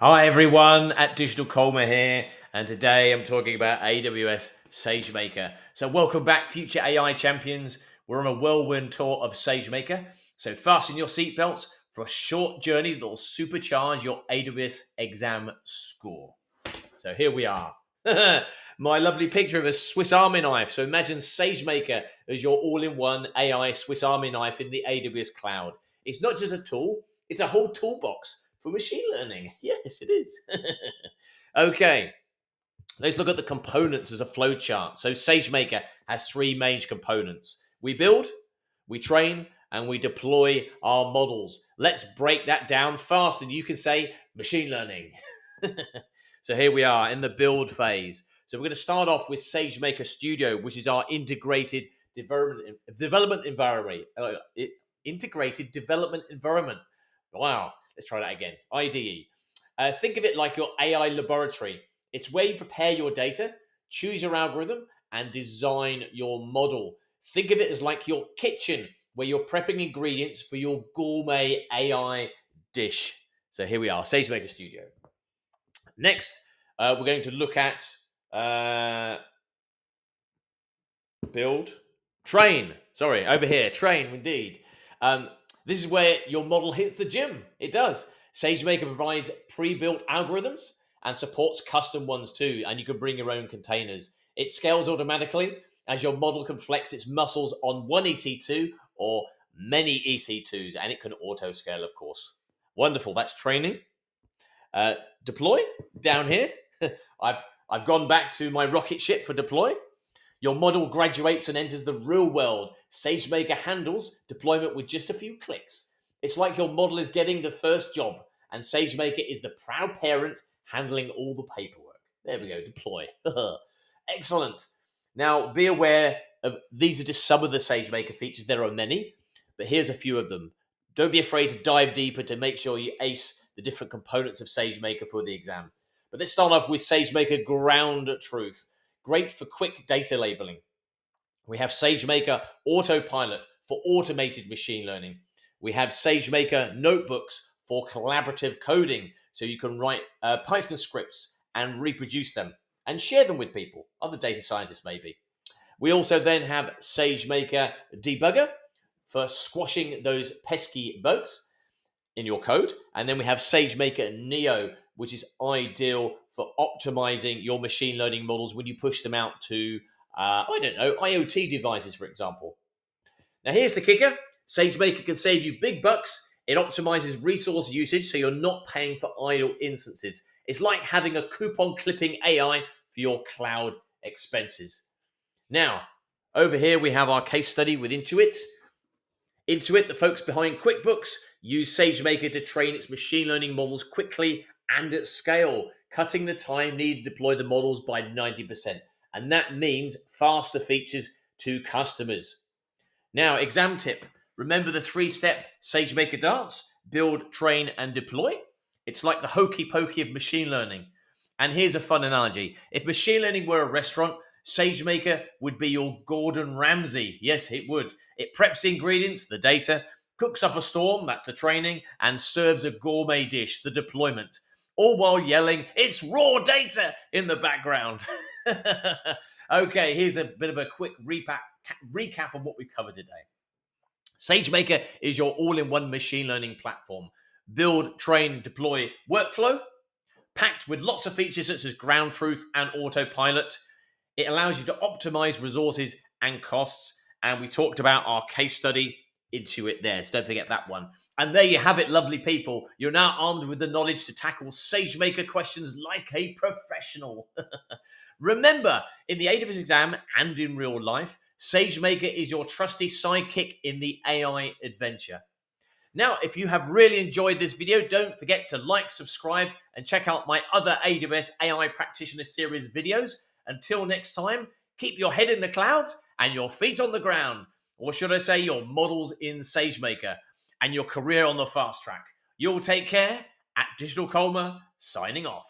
Hi everyone, at Digital Colmer here, and today I'm talking about AWS SageMaker. So welcome back, future AI champions. We're on a whirlwind tour of SageMaker. So fasten your seatbelts for a short journey that will supercharge your AWS exam score. So here we are. My lovely picture of a Swiss Army knife. So imagine SageMaker as your all-in-one AI Swiss Army knife in the AWS cloud. It's not just a tool, it's a whole toolbox for machine learning. Yes, it is. Okay, let's look at the components as a flow chart. So SageMaker has three main components. We build, we train, and we deploy our models. Let's break that down fast, and you can say machine learning. So here we are in the build phase. So we're going to start off with SageMaker Studio, which is our integrated development environment. Integrated development environment. Wow, let's try that again. IDE. Think of it like your AI laboratory. It's where you prepare your data, choose your algorithm, and design your model. Think of it as like your kitchen, where you're prepping ingredients for your gourmet AI dish. So here we are, SageMaker Studio. Next, we're going to look at build, train. Sorry, over here, train indeed. This is where your model hits the gym. It does. SageMaker provides pre-built algorithms and supports custom ones too, and you can bring your own containers. It scales automatically as your model can flex its muscles on one EC2 or many EC2s, and it can auto scale, of course. Wonderful. That's training. Deploy down here. I've gone back to my rocket ship for deploy. Your model graduates and enters the real world. SageMaker handles deployment with just a few clicks. It's like your model is getting the first job, and SageMaker is the proud parent handling all the paperwork. There we go, deploy. Excellent. Now, be aware of these are just some of the SageMaker features. There are many, but here's a few of them. Don't be afraid to dive deeper to make sure you ace the different components of SageMaker for the exam. But let's start off with SageMaker Ground Truth. Great for quick data labeling. We have SageMaker Autopilot for automated machine learning. We have SageMaker Notebooks for collaborative coding, so you can write Python scripts and reproduce them and share them with people, other data scientists maybe. We also then have SageMaker Debugger for squashing those pesky bugs in your code. And then we have SageMaker Neo, which is ideal for optimizing your machine learning models when you push them out to, IoT devices, for example. Now, here's the kicker. SageMaker can save you big bucks. It optimizes resource usage, so you're not paying for idle instances. It's like having a coupon clipping AI for your cloud expenses. Now, over here, we have our case study with Intuit. Intuit, the folks behind QuickBooks, use SageMaker to train its machine learning models quickly and at scale, cutting the time needed to deploy the models by 90%. And that means faster features to customers. Now, exam tip. Remember the three-step SageMaker dance? Build, train, and deploy? It's like the hokey pokey of machine learning. And here's a fun analogy. If machine learning were a restaurant, SageMaker would be your Gordon Ramsay. Yes, it would. It preps the ingredients, the data, cooks up a storm, that's the training, and serves a gourmet dish, the deployment, all while yelling, "It's raw data" in the background. Okay, here's a bit of a quick recap on what we covered today. SageMaker is your all-in-one machine learning platform. Build, train, deploy workflow, packed with lots of features such as ground truth and autopilot. It allows you to optimize resources and costs. And we talked about our case study Intuit there, so don't forget that one. And there you have it, lovely people. You're now armed with the knowledge to tackle SageMaker questions like a professional. Remember, in the AWS exam and in real life, SageMaker is your trusty sidekick in the AI adventure. Now, if you have really enjoyed this video, don't forget to like, subscribe, and check out my other AWS AI Practitioner series videos. Until next time, keep your head in the clouds and your feet on the ground. Or should I say your models in SageMaker and your career on the fast track. You'll take care. At Digital Colmer, signing off.